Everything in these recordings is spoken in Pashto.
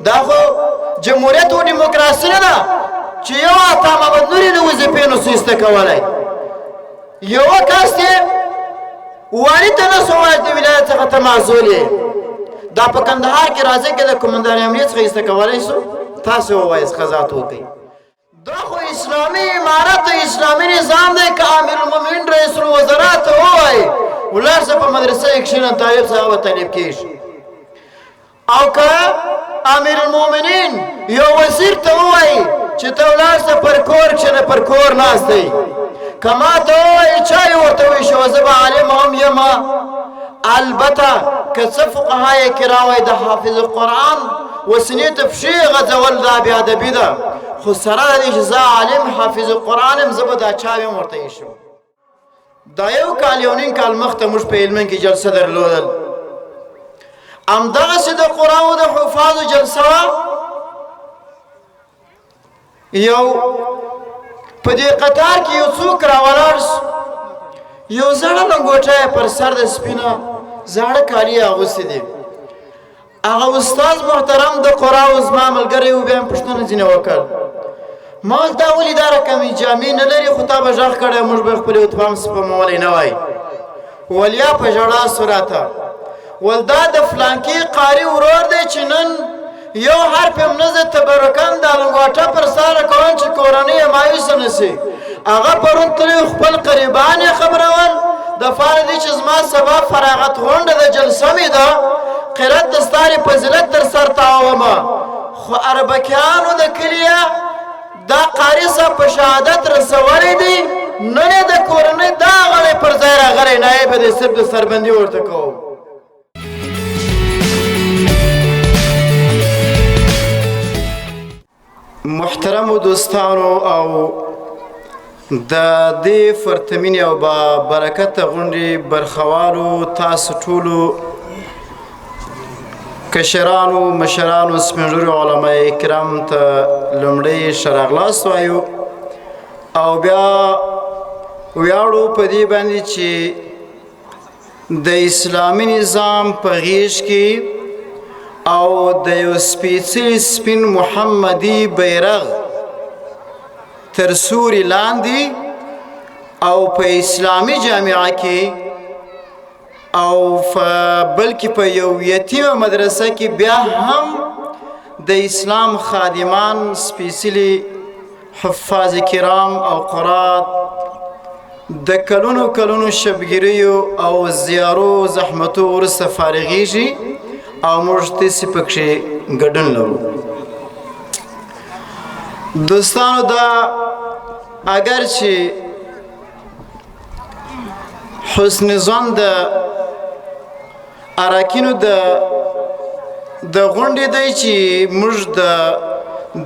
دا خو جمهوریت و دیموکراسي نه ده چې یو عطا محمد نوري د وظیفې نسو ایسته کولی یوه کس دی والي ته نسو وایي د ولایت څخه ته معزول یې دا په کندهار کې راځي کې د قومندان امنیت څخه ایسته کولی سو تاسو ووایاست قضاوت وکړئ دا خو اسلامي امارت اسلامي نظام دی که امیر المؤمنین رئیس الوزرا ته ووایي ولاړ شه په مدرسه کې کښېنه طالب صاحب به طالب کېږي او که امیر المؤمنین یو وزیر ته ووایي چې ته ولاړ شه پر کور کښېنه پر کور ناست دی که ما ته ووایي چا یې ورته وایي شو زه به عالم هم یم البته که څه فقهای کرام وایي د حافظ قرآن وسنې ته پښې غځول دا بې ادبي ده خو سره د دې چې زه عالم حافظ قرآن یم زه به دا چاوې هم ورته ایښم دا یو کال یو نیم کال مخته موږ په هلمند کې جلسه درلودل همدغسې د قرآن و د حفاظو جلسه وه یو په دې قطار کې یو څوک راولاړ یو زړه لنګوټه یې پر سر د سپینه زاړه کالي یې اغوستي دي هغه استاد محترم د قرآن و زما ملګری و بیا مې پوښتنه ځینې وکړ ما ویل دا ولې دا رقمې جامې نه لري خو تا به غږ کړی موږ به خپلې اتفام سپمولی نه وای ول یا په ژړا سو راته ول دا د فلانکي قاري ورور دی چې نن یو حرف هم نه زه تبرکن دا لنګوټه پر سره کوم چې کورنۍ یې مایوسه نه سي هغه پرون تللی خپل قریبان یې خبرول دپاره دی چې زما سبا فراغت غونډه د جلسه مې ده قرت د ستارې فضیلت در سر تاومه خو اربکیانو د کلیه دا قاري صاحب په شهادت رسولی دی نن یې د کورنۍ دا غړی پر ځای راغلی نایب یې دی صرف د سربندي ورته کوو محترمو دوستانو او د دې فرتمینې او با برکته غونډې برخوالو تاسو ټولو کشرانو مشرانو سپینږیرو علما کرام ته لومړی ښه راغلاست وایو او بیا ویاړو په دې باندې چې د اسلامي نظام په غیږ کې او د یو سپېڅلي سپین محمدي بیرغ تر سوري لاندې او په اسلامي جامعه کې او بلکې په یو یتیمه مدرسه کې بیا هم د اسلام خادمان سپېڅلي حفاظ کرام او قرات د کلونو کلونو شبګیریو او زیارو زحمتو وروسته فارغېږي او موږ داسې پکښې ګډون لرو دوستانو دا اگر چې حسن ظن د اراکینو د غونډې دی چې موږ د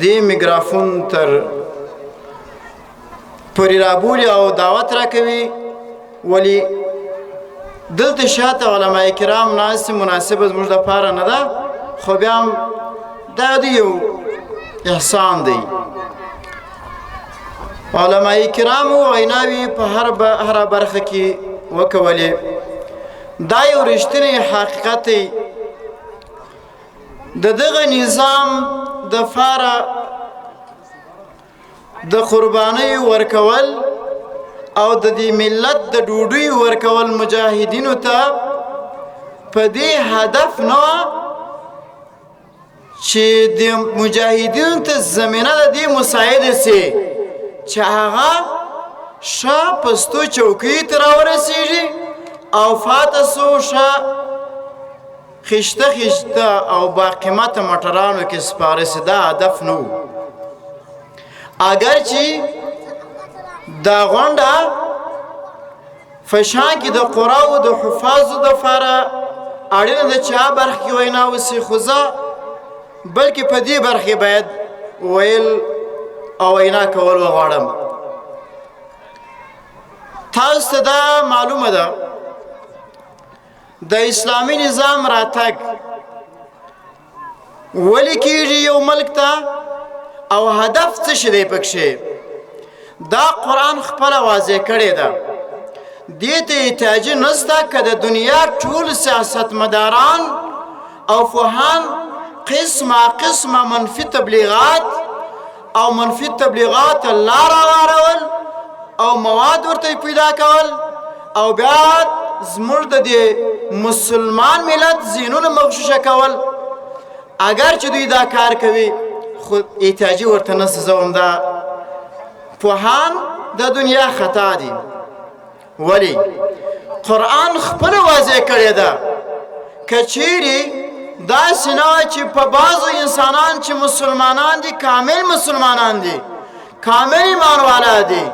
دې میکرافون تر پورې رابولي او دعوت راکوي ولې دلته شاته علما کرام ناست مناسبه زموږ دپاره نه ده خو بیا هم دا د یو احسان دی علما کرامو ویناوې په هره برخه کې وکولې دا یو رښتینی حقیقت دی د دغه نظام دپاره د قربانۍ ورکول او د دې ملت د ډوډۍ ورکول مجاهدینو ته په دې هدف نه چې د مجاهدینو ته زمینه د دې مساعده سي چې هغه ښه پستو چوکۍ ته راورسېږي او فاته سو ښه خشته خشته او باقیمته موټرانو کې سپاره سي دا هدف نه و اگر چې دا غونډه فشان کې د قراو د حفاظو دپاره اړینه ده چې هغه برخه کې وینا وسي خو زه بلکې په دې برخې باید ویل او وینا کول وغواړم تاسو ته دا معلومه ده د اسلامي نظام راتګ ولې کېږي یو ملک ته او هدف څه شی دی پکښې دا قرآن خپله واضح کړې ده دې ته احتیاجي نشته که د دنیا ټول سیاستمداران او فوهان قسمه منفي تبلیغات او منفي تبلیغات لار هوارول او مواد ورته پیدا کول او بیا زموږ د دې مسلمان ملت ذهنونه مغشوشه کول. اگر چې دوی دا کار کوي خو احتیاجي ورته نه سزوم، دا پوهان د دنیا خطا دي. ولی قرآن خپل واضح کړی ده که چیرې داسې نه چې په بعضو انسانان چې مسلمانان دي، کامل مسلمانان دي، کامل ایمان والا دي،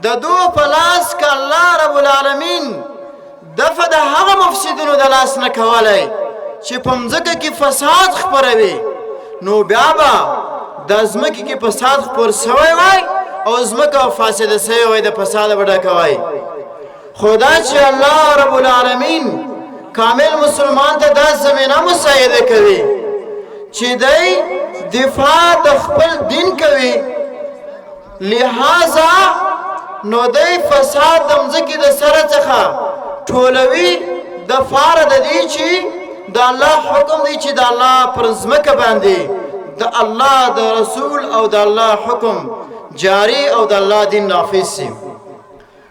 د دوی په لاس که الله رب العالمین دفع د هغه مفسدینو د لاس نه کولی چې په مځکه کې فساد خپروي، نو بیا به د ځمکې کې فساد خپور سوی وای او ځمکه فاسده سوی وای، د فساده به ډکه وای. خو دا چې الله رب العالمین کامل مسلمان ته دا زمینه مساعده کوي چې دی دفاع د خپل دین کوي، لہذا نو دی فساد د مځکې د سره څخه ټولوي د پاره د دې چې د الله حکم دی چې د الله پر ځمکه باندې د الله د رسول او د الله حکم جاری او د الله دین نافذ سي.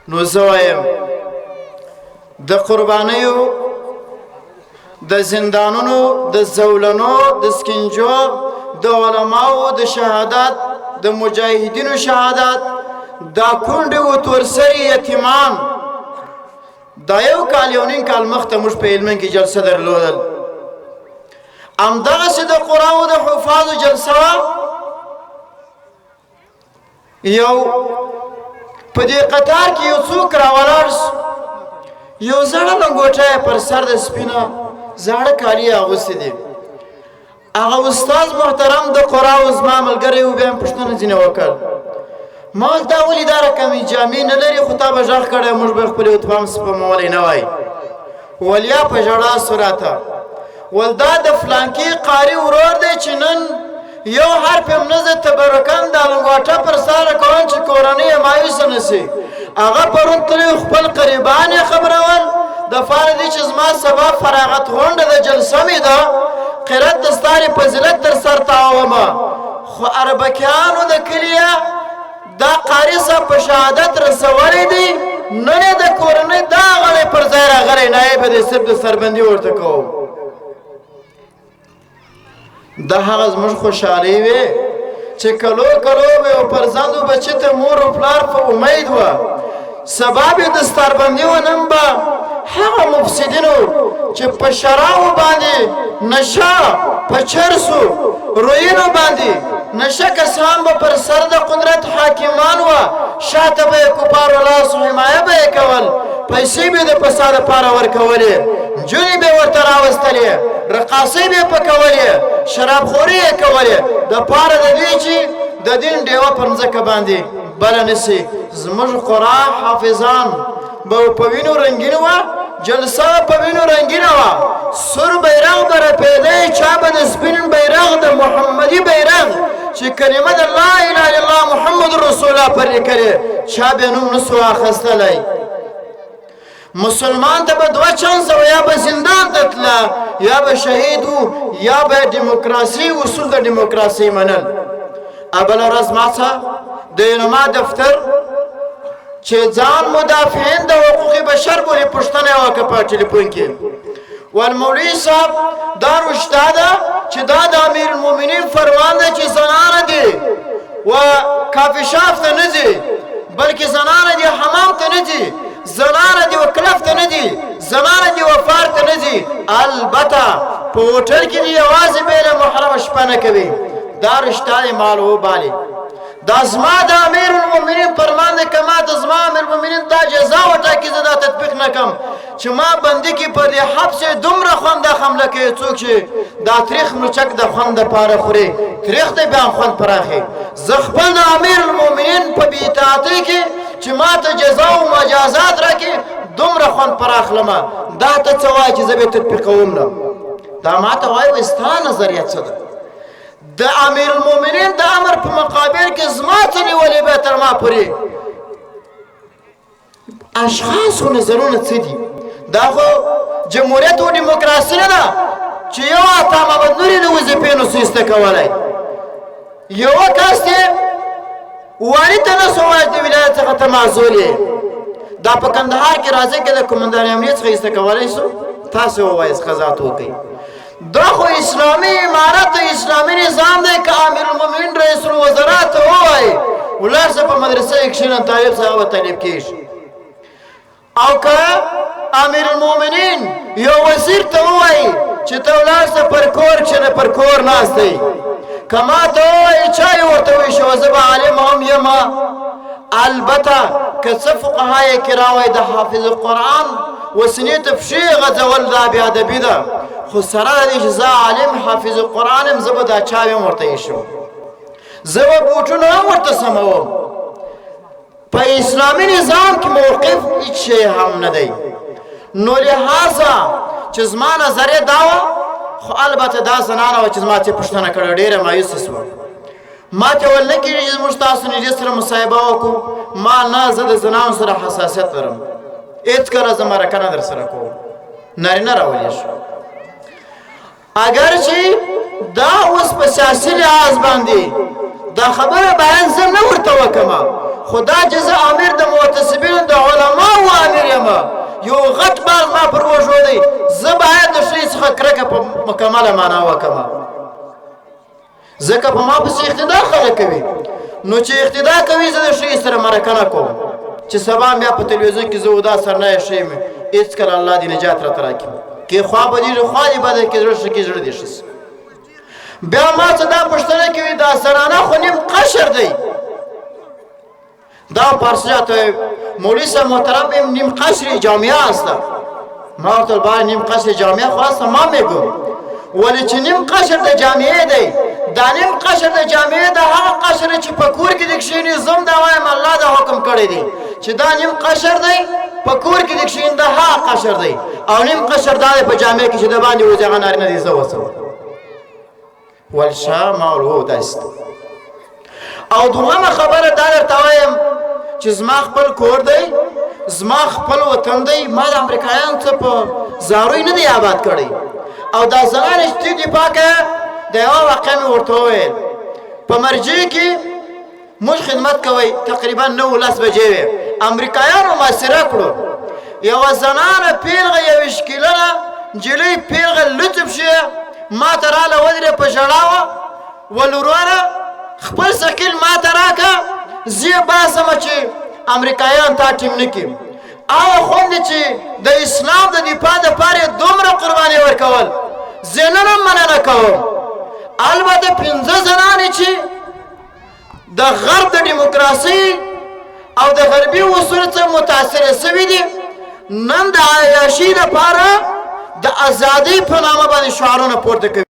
نو زه وایم د قربانیو، د زندانونو، د زولنو، د سکنجو، د علماو د شهادت، د مجاهدینو شهادت، دا کونډې و تورسري یتیمان، دا یو کال یو نیم کال مخته موږ په هلمند کې جلسه درلودل، همدغسې د قرآن د حفاظو جلسه وه. یو په دې قطار کې یو څوک راولاړ سو، یو زړه لنګوټه پر سر د سپینه زاړه کالي یې اغوستي دي. هغه استاد محترم د قرآن زما ملګری و، بیا یې پوښتنه ځینې وکړ، ما ویل دا ولې دا رقمې جامې نه لري خو تا به غږ کړی موږ به خپلې اتفام سپمولی نه وای. ول یا په ژړا سو راته ول دا د فلانکي قاري ورور دی چې نن یو حرف هم نه زه تبرکن دا لنګوټه پر سره کوم چې کورنۍ یې مایوسه نه سي. هغه پرون تللی خپل قریبان یې خبرول د پاره دی چې زما سبا فراغت غونډه د جلسه مې ده، قرت د ستارې فضیلت در سر تاومه، خو اربکیانو د کلیه دا قاري صاحب په شهادت رسولی دی، نن یې د کورنۍ دا غړی پر ځای راغلی، نایب یې د صرف د سربندي ورته کوو. دا هغه زموږ خوشحالي وې چې کلو کلو به یو فرزند و بچي ته مور و پلار په امید وه، سبا به د ستربندي و، نن به هغه مفسدینو چې په شرابو باندې نشه، په چرسو رویینو باندې نشه کسان به پر سر د قدرت حاکمان وه، شاته به یې کفارو لاسو حمایه به یې کول، پیسې به یې د فساد لپاره ورکولې، نجونې به یې ورته راوستلې، رقاصۍ به یې پکولې، شرابخوري یې کولې، د پاره د دې چې د دین ډیوه پر مځکه باندې بله نه سي. زموږ قرآن حافظان به په وینو رنګین وه، جلسه په وینو رنګینه وه، سور بیرغ به رپېدی، چا به د سپین بیرغ د محمدي بیرغ چې کلمه د لا اله الا الله محمد رسول الله پر لیکلې، چا به نوم نسو اخیستلی. مسلمان ته به دوه چانسه و، یا به زندان ته تله، یا به شهید و، یا به ډیموکراسي اصول د ډیموکراسي منل. بله ورځ ما څه د انما دفتر چې ځان مدافعین د حقوق بشر بولي پوښتنه یې وکړه په ټلیفون کې، ول مولوي صاحب دا رشته ده چې دا د امیر المؤمنین فرمان دی چې زنانه دي و کافي شاپ ته نه ځي، بلکې زنانه دي حمام ته نه ځي، زنانه دي و کلف ته نه ځي، زنانه دي و فار ته نه ځي، البته په هوټل کې دي یوازې بېله محرمه شپه نه کوي. دا رشته دی مالو بالي، دا زما د امیر المؤمنین فرمان دی که ما ته زما امیر المؤمنین دا جزا وټاکي زه دا تطبیق نه کړم چې ما بندي کې په دې حبس دومره خوند حمله کوي څوک چې دا تریخ ملچک د خوند دپاره خوري، تریخ دی بیا خوند پراخي. زه خپل د امیر المؤمنین په بې اطاعتۍ کې چې ما ته جزا او مجازات راکړي دومره خوند پراخلمه، دا ته څه وایي چې زه به تطبیقوم نه؟ دا ما ته وایي ستا نظریه څه ده؟ د امیر المؤمنین د امر په مقابل کې زما څه نیولې به تر ما پورې اشخاصو نظرونه څه دي؟ دا خو جمهوریت و ډیموکراسي نه ده چې یو عطا محمد نوري د وظیفې نسو ایسته کولی یوه کس دی والي ته نه سو وایي د ولایت څخه ته معزول یې دا په کندهار کې راځي که د قومندان امنیت څخه ایسته کولی سو تاسې ووایاست قضاوت وکړئ دا خو اسلامي امارت اسلامي نظام دی که امیر المؤمنین رئیس الوزرا ته ووایي ولاړ شه په مدرسه کې کښېنه طالب صاحب به طالب کېږي او که امیر المؤمنین یو وزیر ته ووایي چې ته ولاړ شه پر کور کښېنه پر کور ناست دی که ما ته ووایي چا یې ورته وایي شو زه به عالم هم یم البته که څه فقهای کرام وایي د حافظ قرآن وسنې ته پښې غځول دا بې ادبي ده خو سره د دې چې زه عالم حافظ قرآن یم زه به دا چاوې هم ورته ایښوم زه به بوټونه هم ورته سموم په اسلامي نظام کې موقف هیڅ شی هم نه دی نو لحاظه چې زما نظریه دا وه خو البته دا زنانه وه چې زما چې پوښتنه کړې ډېره مایوسه شوه ما ته ویل نه کېږي چې زموږ تاسو نږدې سره مصاحبه وکړو ما نه زه د زنانو سره حساسیت لرم هېڅکله زه مرکه نه در سره کوم نارینه راولېږو اگر چې دا اوس په سیاسي لحاظ باندې دا خبره بیان زه نه ورته وکړم خو دا چې زه امیر د معتصبینو د علماو امیر یم یو غټ باز ما پر وژو دی زه باید د شي څخه کرکه په مکمله معنا وکړم ځکه په ما پسې اقتدا خلک کوي نو چې اقتدا کوي زه د شي سره مرکه نه کوم چې سبا بیا په تلویزیون کې زه ودا سرنایه شی یم هېڅکله الله دې نجات راته راکړي کې خوا به دې خوا دې بده کې زړه ښه کې زړه دې ښه بیا ما څه دا پوښتنه کوي دا زنانه خو نیم قشر دی دا پارسیا ته مولوی صاحب محترم نیم قشر جامعه است ما ورته ویل نیم قشر جامعه خو است ما میگم ولی چې نیم قشر د جامعه دی دا نیم قشر د جامعه د هغه قشر چې په کور کې د کښېني زم دا وایم الله دا حکم کړی دی چې دا نیم قشر دی په کور کې د کښېني دا هغه قشر دی او نیم قشر دا دی په جامعه کې چې د باندې وځي هغه نارینه دی زه وسم والشا ما ورهو دست او دومره خبره دا درته وایم چې زما خپل کور دی زما خپل وطن دی ما د امریکایانو څه په زاروی نه دی آباد کړی او دا زنانې چې تی دفاع کوي د یوه واقعه مې ورته وویل په مرجع کې موږ خدمت کوئ تقریبا 9-10 بجې وې امریکایانو محاصره کړو یوه زنانه پیلغه یوه شکیلنه نجلۍ پیلغه لطف شي ما ته راله ودرې په ژړا وه ول وروره خپل ثقیل ما ته راکړه زه یې باسمه چې امریکایان تا ټیم نه کړي هغه خوندې چې د اسلام د دفاع دپاره یې دومره قرباني ورکول زه نن هم مننه کوم البته 15 زنانې چې د غرب د ډیموکراسۍ او د غربي اصولو څخه متاثره سوي دي نن د عیاشۍ لپاره د ازادۍ په نامه باندې شعارونه پورته کوي